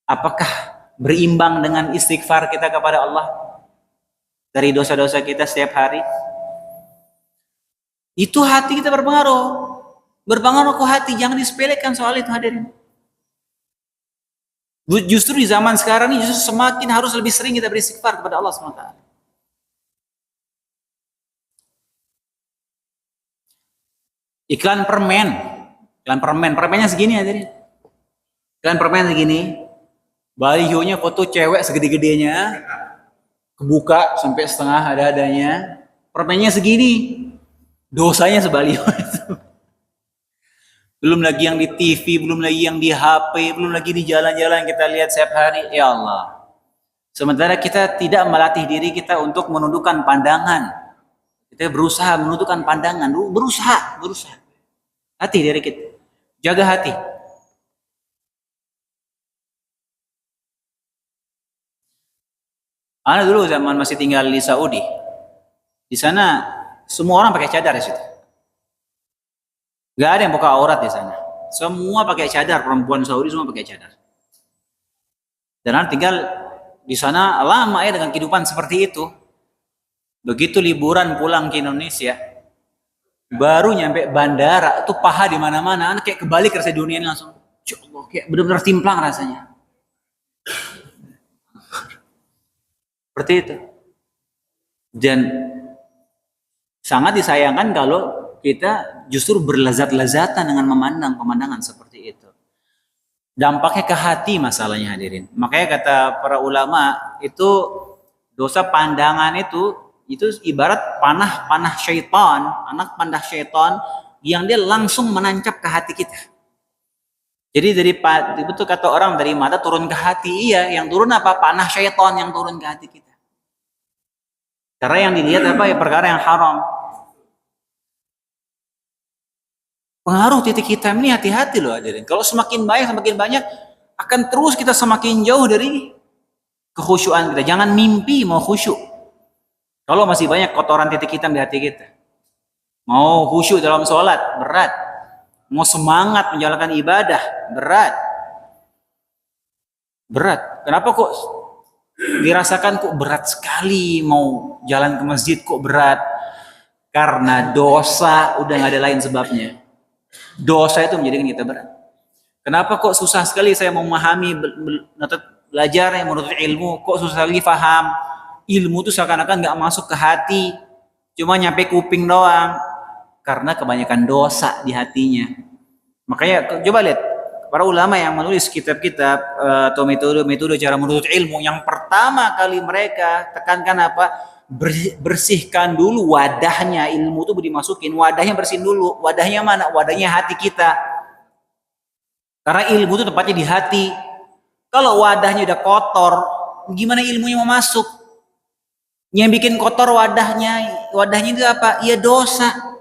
Apakah berimbang dengan istighfar kita kepada Allah dari dosa-dosa kita setiap hari? Itu hati kita berpengaruh. Berpengaruh ke hati, jangan disepelekan soal itu, hadirin. Justru di zaman sekarang ini justru semakin harus lebih sering kita beristighfar kepada Allah SWT. Iklan permennya segini, hadirin. Iklan permen segini, balihonya foto cewek segede-gedenya, kebuka sampai setengah ada-adanya, permennya segini, dosanya sebaliho itu. Belum lagi yang di TV, belum lagi yang di HP, belum lagi di jalan-jalan kita lihat setiap hari. Ya Allah. Sementara kita tidak melatih diri kita untuk menundukkan pandangan. Kita berusaha menundukkan pandangan. Berusaha. Hati diri kita. Jaga hati. Ana dulu zaman masih tinggal di Saudi. Di sana semua orang pakai cadar di situ. Gak ada yang buka aurat di sana. Semua pakai cadar, perempuan Saudi semua pakai cadar. Dan tinggal di sana lama ya dengan kehidupan seperti itu. Begitu liburan pulang ke Indonesia, baru nyampe bandara tuh paha di mana-mana, kayak kebalik rasa dunia ini langsung. Ya Allah, kayak benar-benar timplang rasanya. Seperti itu. Dan sangat disayangkan kalau kita justru berlezat-lezatan dengan memandang pemandangan seperti itu. Dampaknya ke hati masalahnya, hadirin. Makanya kata para ulama itu dosa pandangan itu ibarat panah syaitan, anak panah syaitan yang dia langsung menancap ke hati kita. Jadi itu kata orang dari mata turun ke hati. Iya, yang turun apa? Panah syaitan yang turun ke hati kita. Karena yang dilihat apa ya, perkara yang haram. Pengaruh titik hitam ini hati-hati loh hadirin. Kalau semakin banyak akan terus kita semakin jauh dari kekhusyuan kita. Jangan mimpi mau khusyuk. Kalau masih banyak kotoran titik hitam di hati kita. Mau khusyuk dalam sholat, berat. Mau semangat menjalankan ibadah, berat. Berat. Kenapa kok dirasakan kok berat sekali mau jalan ke masjid kok berat? Karena dosa udah gak ada lain sebabnya. Dosa itu menjadikan kita berat. Kenapa kok susah sekali saya memahami belajar yang menuntut ilmu, kok susah sekali paham? Ilmu itu seakan-akan gak masuk ke hati, cuma nyampe kuping doang. Karena kebanyakan dosa di hatinya. Makanya coba lihat para ulama yang menulis kitab-kitab atau metode cara menuntut ilmu, yang pertama kali mereka tekankan apa? Bersihkan dulu wadahnya. Ilmu itu dimasukin, wadahnya bersihin dulu. Wadahnya mana? Wadahnya hati kita. Karena ilmu itu tempatnya di hati. Kalau wadahnya udah kotor, gimana ilmunya mau masuk? Yang bikin kotor wadahnya itu apa? Ya dosa.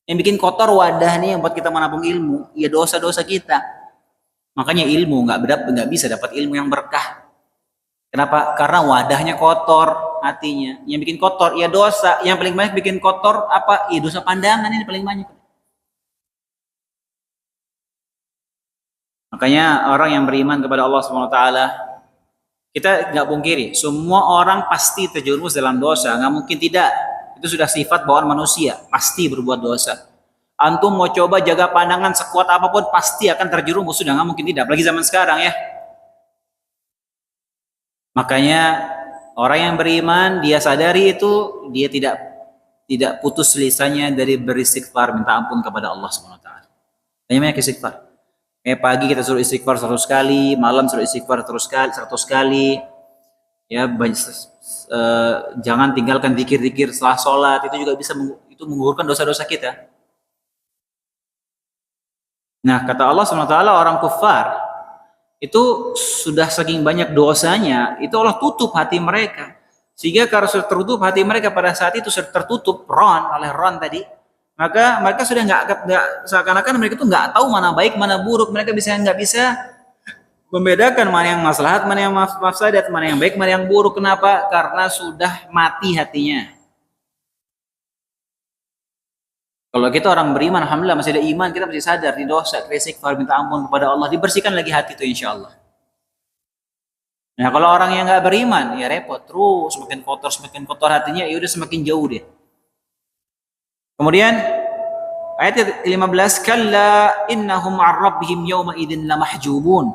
Yang bikin kotor wadahnya yang buat kita menampung ilmu, ya dosa-dosa kita. Makanya ilmu nggak bisa dapat ilmu yang berkah. Kenapa? Karena wadahnya kotor hatinya. Yang bikin kotor ya dosa. Yang paling banyak bikin kotor apa? Ya dosa pandangan ini paling banyak. Makanya orang yang beriman kepada Allah SWT, kita nggak pungkiri, semua orang pasti terjerumus dalam dosa. Nggak mungkin tidak. Itu sudah sifat bawaan manusia. Pasti berbuat dosa. Antum mau coba jaga pandangan sekuat apapun, pasti akan terjerumus. Sudah nggak mungkin tidak. Apalagi zaman sekarang ya. Makanya orang yang beriman, dia sadari itu, dia tidak putus lisannya dari beristighfar, minta ampun kepada Allah SWT. Hanya banyak istighfar. Pagi kita suruh istighfar 100 kali, malam suruh istighfar 100 kali. Ya, jangan tinggalkan zikir-zikir setelah sholat, itu juga bisa menggugurkan dosa-dosa kita. Nah, kata Allah SWT, orang kufar itu sudah saking banyak dosanya, itu Allah tutup hati mereka. Sehingga karena sudah tertutup hati mereka pada saat itu, sudah tertutup oleh ron tadi, maka mereka sudah nggak seakan-akan mereka itu nggak tahu mana baik mana buruk. Mereka nggak bisa membedakan mana yang maslahat, mana yang mafsadat, mana yang baik, mana yang buruk. Kenapa? Karena sudah mati hatinya. Kalau kita orang beriman, alhamdulillah masih ada iman, kita masih sadar di dosa, istighfar, minta ampun kepada Allah, dibersihkan lagi hati itu insya Allah. Nah, kalau orang yang nggak beriman, ya repot terus, semakin kotor hatinya, ya udah semakin jauh dia. Kemudian ayat 15, kalla innahum 'an rabbihim yawma idzin lamahjubun.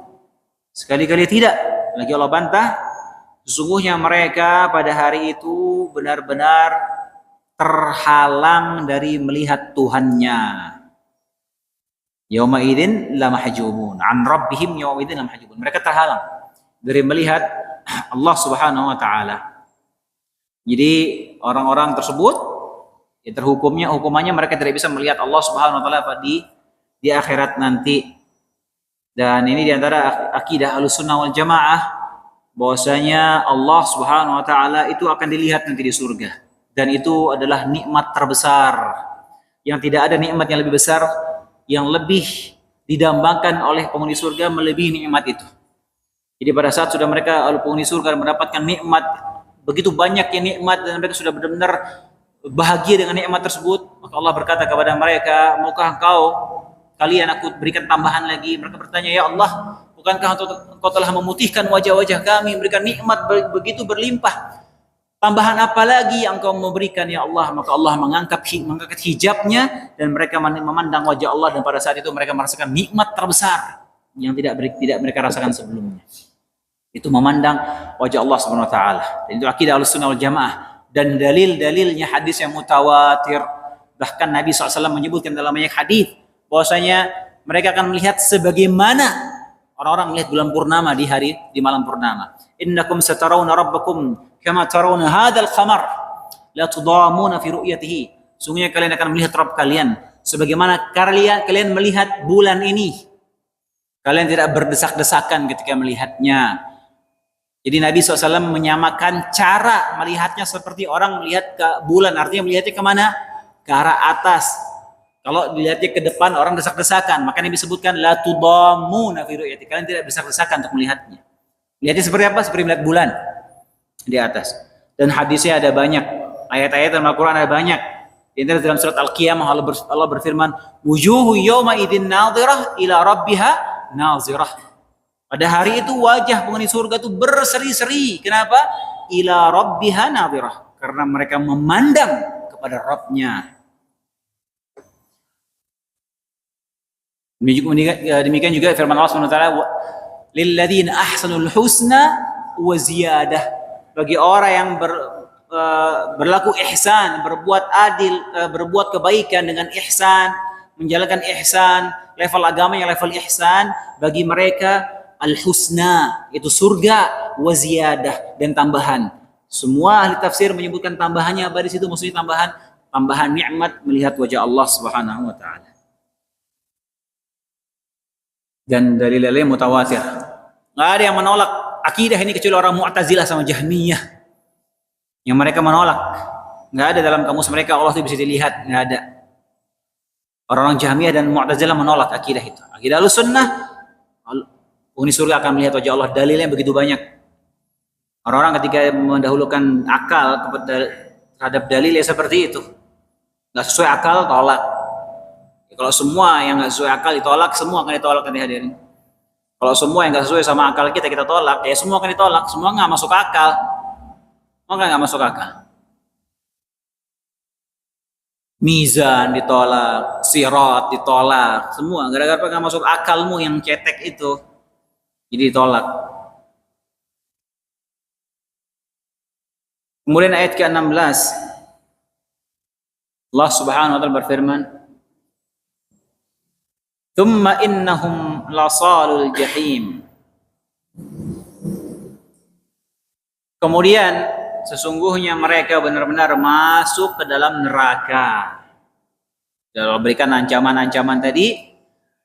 Sekali-kali tidak, lagi Allah bantah, sesungguhnya mereka pada hari itu benar-benar terhalang dari melihat Tuhannya. Yauma idzin lamahjubun, 'an rabbihim yauma idzin lamahjubun. Mereka terhalang dari melihat Allah Subhanahu wa taala. Jadi orang-orang tersebut ya hukumannya mereka tidak bisa melihat Allah Subhanahu wa taala di akhirat nanti. Dan ini diantara akidah Ahlussunnah wal Jamaah, bahwasanya Allah Subhanahu wa taala itu akan dilihat nanti di surga. Dan itu adalah nikmat terbesar. Yang tidak ada nikmat yang lebih besar, yang lebih didambakan oleh penghuni surga melebihi nikmat itu. Jadi pada saat sudah mereka penghuni surga mendapatkan nikmat, begitu banyaknya nikmat, dan mereka sudah benar-benar bahagia dengan nikmat tersebut, maka Allah berkata kepada mereka, maukah kalian aku berikan tambahan lagi? Mereka bertanya, ya Allah, bukankah engkau telah memutihkan wajah-wajah kami, memberikan nikmat begitu berlimpah? Tambahan apa lagi yang engkau memberikan ya Allah? Maka Allah mengangkat hijabnya dan mereka memandang wajah Allah, dan pada saat itu mereka merasakan nikmat terbesar yang tidak mereka rasakan sebelumnya. Itu memandang wajah Allah Subhanahu wa taala. Dan itu akidah Ahlussunnah wal Jamaah, dan dalil-dalilnya hadis yang mutawatir. Bahkan Nabi SAW menyebutkan dalam banyak hadis bahwasanya mereka akan melihat sebagaimana orang-orang melihat bulan purnama di malam purnama. Innakum satarawna rabbakum kama tarawna hadzal qamar la tudamuna fi ru'yatihi. Sungguhnya kalian akan melihat Rabb kalian sebagaimana kalian melihat bulan ini. Kalian tidak berdesak-desakan ketika melihatnya. Jadi Nabi SAW menyamakan cara melihatnya seperti orang melihat ke bulan. Artinya melihatnya kemana? Ke arah atas. Kalau dilihatnya ke depan orang desak-desakan, makanya disebutkan la tudammuna fi ru'yati. Kalian tidak desak-desakan untuk melihatnya. Lihatnya seperti apa? Seperti melihat bulan di atas. Dan hadisnya ada banyak, ayat-ayat dalam Al-Quran ada banyak. Di dalam surat Al-Qiyamah Allah berfirman, wujuhu yawma idzin nadhirah ila rabbiha nazirah. Pada hari itu wajah penghuni surga itu berseri-seri. Kenapa? Ila rabbiha nadhirah. Karena mereka memandang kepada Rabbnya. Demikian juga firman Allah SWT, lilladzina ahsanul husna wa ziyadah. Bagi orang yang berlaku ihsan, berbuat adil, berbuat kebaikan dengan ihsan, menjalankan ihsan, level agamanya level ihsan, bagi mereka al-husna, itu surga, wa ziyadah, dan tambahan. Semua ahli tafsir menyebutkan tambahannya apa di situ? Maksudnya tambahan nikmat melihat wajah Allah Subhanahu wa taala. Dan dalil-dalil mutawatir. Nggak ada yang menolak akidah ini kecuali orang Mu'tazilah sama Jahmiyah. Yang mereka menolak. Nggak ada dalam kamus mereka Allah itu bisa dilihat, nggak ada. Orang-orang Jahmiyah dan Mu'tazilah menolak akidah itu. Akidah Ahlussunnah, penghuni surga akan melihat wajah Allah. Dalilnya begitu banyak. Orang-orang ketika mendahulukan akal terhadap dalil ya seperti itu. Nggak sesuai akal, tolak. Kalau semua yang nggak sesuai akal ditolak, semua akan ditolak nanti hadirin. Kalau semua yang nggak sesuai sama akal kita tolak, ya semua akan ditolak. Semua nggak masuk akal. Maka nggak masuk akal. Mizan ditolak, sirat ditolak, semua gara-gara nggak masuk akalmu yang cetek itu, jadi ditolak. Kemudian ayat ke-16, Allah Subhanahu wa taala berfirman, "Tsumma innahum lasalul jahim." Kemudian sesungguhnya mereka benar-benar masuk ke dalam neraka. Allah berikan ancaman-ancaman tadi,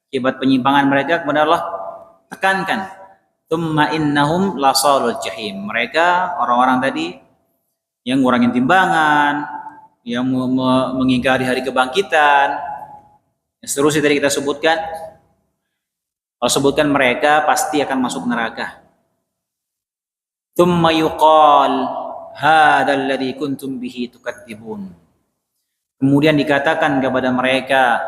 akibat penyimpangan mereka kepada Allah tekankan. Tsumma innahum lasalul jahim. Mereka orang-orang tadi yang ngurangin timbangan, yang mengingkari hari kebangkitan, yang seterusnya tadi kita sebutkan. Allah sebutkan mereka pasti akan masuk neraka. Tsumma yuqal hadzal ladzi kuntum bihi tukadzibun. Kemudian dikatakan kepada mereka,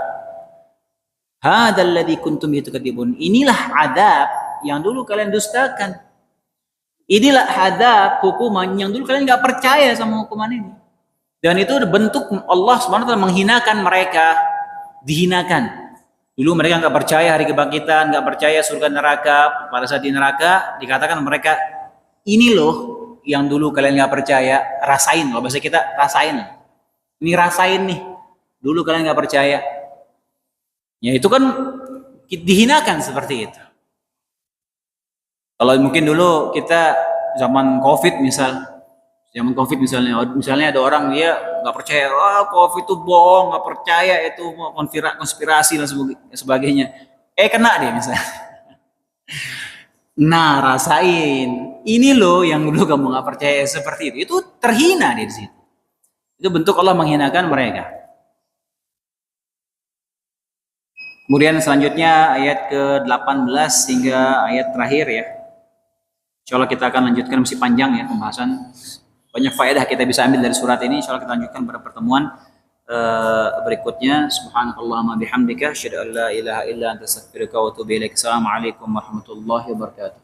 hadzal ladzi kuntum bihi tukadzibun. Inilah azab yang dulu kalian dustakan. Inilah azab, hukuman yang dulu kalian nggak percaya sama hukuman ini. Dan itu bentuk Allah Subhanahu wa taala menghinakan mereka, dihinakan. Dulu mereka nggak percaya hari kebangkitan, nggak percaya surga neraka. Pada saat di neraka dikatakan mereka, ini loh yang dulu kalian nggak percaya, rasain loh, bahasa kita rasain. Ini rasain nih, dulu kalian nggak percaya. Ya itu kan dihinakan seperti itu. Kalau mungkin dulu kita zaman COVID misalnya ada orang dia nggak percaya, COVID itu bohong, nggak percaya itu konspirasi dan sebagainya. Kena deh misalnya. Nah rasain, ini loh yang dulu kamu nggak percaya seperti itu. Itu terhina di situ. Itu bentuk Allah menghinakan mereka. Kemudian selanjutnya ayat ke-18 hingga ayat terakhir ya. Insyaallah kita akan lanjutkan, masih panjang ya pembahasan. Banyak faedah kita bisa ambil dari surat ini. Insyaallah kita lanjutkan pada pertemuan berikutnya. Subhanakallahumma bihamdika asyhadu an la ilaha illa anta astaghfiruka wa atubu ilaik. Assalamualaikum warahmatullahi wabarakatuh.